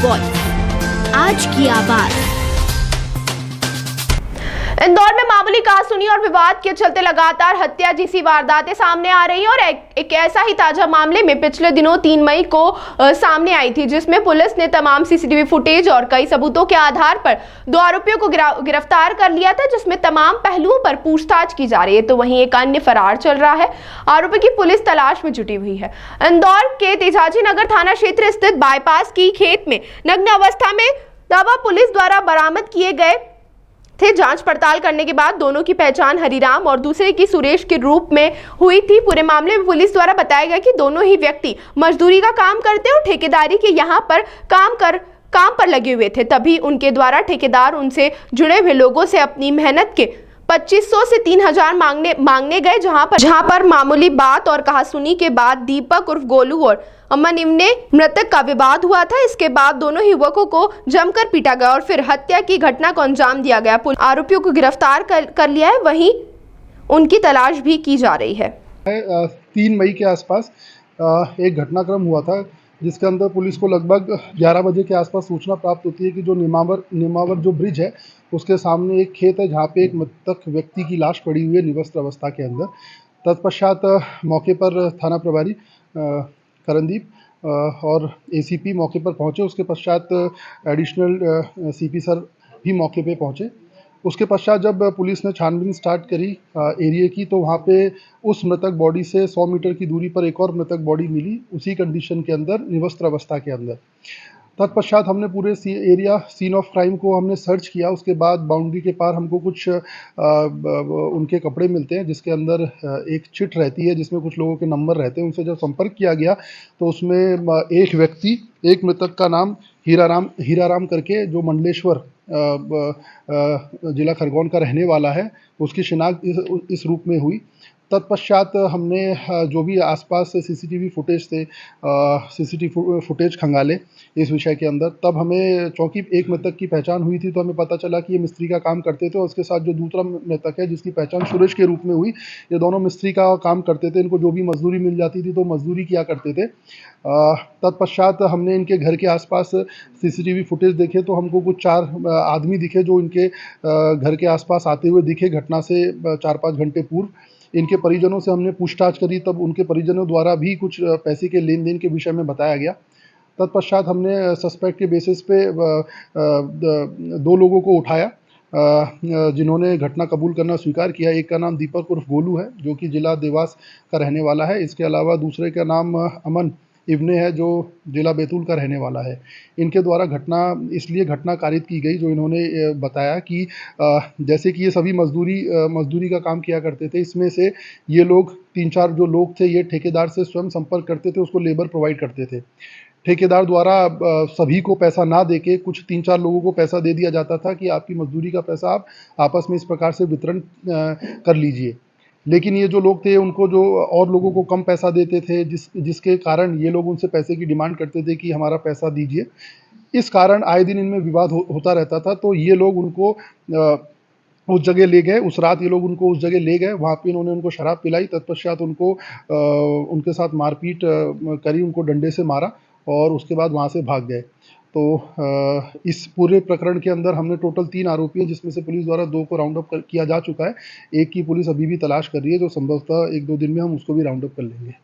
Voice, आज की आवाज। इंदौर में मामूली कहासुनी और विवाद के चलते लगातार हत्या जैसी वारदातें सामने आ रही हैं और एक ऐसा ही ताजा मामले में पिछले दिनों 3 मई को सामने आई थी, जिसमें पुलिस ने तमाम सीसीटीवी फुटेज और कई सबूतों के आधार पर 2 आरोपियों को गिरफ्तार कर लिया था, जिसमें तमाम पहलुओं पर पूछताछ की जा रही है। तो वहीं एक अन्य फरार चल रहा है। आरोपी की पुलिस तलाश में जुटी हुई है। इंदौर के तेजाजी नगर थाना क्षेत्र स्थित बाईपास की खेत में नग्न अवस्था में दवा पुलिस द्वारा बरामद किए गए थे। जांच पड़ताल करने के बाद दोनों की पहचान हरिराम और दूसरे की सुरेश के रूप में हुई थी। पूरे मामले में पुलिस द्वारा बताया गया कि दोनों ही व्यक्ति मजदूरी का काम करते और ठेकेदारी के यहाँ पर काम पर लगे हुए थे। तभी उनके द्वारा ठेकेदार उनसे जुड़े हुए लोगों से अपनी मेहनत के 2500 से 3000 मांगने गए, जहां पर मामूली बात और कहासुनी के बाद दीपक उर्फ गोलू और अमन इवने मृतक का विवाद हुआ था। इसके बाद दोनों युवकों को जमकर पीटा गया और फिर हत्या की घटना को अंजाम दिया गया। आरोपियों को गिरफ्तार कर लिया है, वहीं उनकी तलाश भी की जा रही है। 3 मई के आसपास एक घटनाक्रम हुआ था, जिसके अंदर पुलिस को लगभग 11 बजे के आसपास सूचना प्राप्त होती है कि जो निमावर जो ब्रिज है उसके सामने एक खेत है, जहाँ पे एक मृतक व्यक्ति की लाश पड़ी हुई है निवस्त्र अवस्था के अंदर। तत्पश्चात मौके पर थाना प्रभारी करणदीप और एसीपी मौके पर पहुँचे। उसके पश्चात एडिशनल सीपी सर भी मौके पे पहुँचे। उसके पश्चात जब पुलिस ने छानबीन स्टार्ट करी एरिया की, तो वहाँ पे उस मृतक बॉडी से 100 मीटर की दूरी पर एक और मृतक बॉडी मिली, उसी कंडीशन के अंदर निवस्त्र अवस्था के अंदर। तत्पश्चात हमने पूरे एरिया सीन ऑफ क्राइम को हमने सर्च किया। उसके बाद बाउंड्री के पार हमको कुछ उनके कपड़े मिलते हैं, जिसके अंदर एक चिट रहती है जिसमें कुछ लोगों के नंबर रहते हैं। उनसे जब संपर्क किया गया तो उसमें एक मृतक का नाम हीराराम करके, जो मंडलेश्वर जिला खरगोन का रहने वाला है, उसकी शिनाख्त इस रूप में हुई। तत्पश्चात हमने जो भी आसपास से सीसीटीवी फुटेज थे, सीसीटीवी फुटेज खंगाले इस विषय के अंदर। तब हमें चूँकि एक मृतक की पहचान हुई थी, तो हमें पता चला कि ये मिस्त्री का काम करते थे और उसके साथ जो दूसरा मृतक है जिसकी पहचान सुरेश के रूप में हुई, ये दोनों मिस्त्री का काम करते थे। इनको जो भी मजदूरी मिल जाती थी तो मजदूरी किया करते थे। तत्पश्चात हमने इनके घर के आसपास सीसीटीवी फुटेज देखे, तो हमको कुछ 4 आदमी दिखे जो इनके घर के आसपास आते हुए दिखे घटना से 4-5 घंटे पूर्व। इनके परिजनों से हमने पूछताछ करी, तब उनके परिजनों द्वारा भी कुछ पैसे के लेन देन के विषय में बताया गया। तत्पश्चात हमने सस्पेक्ट के बेसिस पे 2 लोगों को उठाया, जिन्होंने घटना कबूल करना स्वीकार किया। एक का नाम दीपक उर्फ गोलू है, जो कि जिला देवास का रहने वाला है। इसके अलावा दूसरे का नाम अमन इवने है, जो जिला बैतूल का रहने वाला है। इनके द्वारा इसलिए घटना कारित की गई, जो इन्होंने बताया कि जैसे कि ये सभी मजदूरी का काम किया करते थे। इसमें से ये लोग 3-4 जो लोग थे, ये ठेकेदार से स्वयं संपर्क करते थे, उसको लेबर प्रोवाइड करते थे। ठेकेदार द्वारा सभी को पैसा ना देके कुछ 3-4 लोगों को पैसा दे दिया जाता था कि आपकी मजदूरी का पैसा आप आपस में इस प्रकार से वितरण कर लीजिए। लेकिन ये जो लोग थे, उनको जो और लोगों को कम पैसा देते थे, जिसके कारण ये लोग उनसे पैसे की डिमांड करते थे कि हमारा पैसा दीजिए। इस कारण आए दिन इनमें विवाद होता रहता था। तो ये लोग उनको उस जगह ले गए। उस रात ये लोग उनको उस जगह ले गए, वहाँ पे इन्होंने उनको शराब पिलाई। तत्पश्चात उनको उनके साथ मारपीट करी, उनको डंडे से मारा और उसके बाद वहाँ से भाग गए। तो इस पूरे प्रकरण के अंदर हमने टोटल 3 आरोपी हैं, जिसमें से पुलिस द्वारा 2 को राउंड अप किया जा चुका है। एक की पुलिस अभी भी तलाश कर रही है, जो संभवतः 1-2 दिन में हम उसको भी राउंड अप कर लेंगे।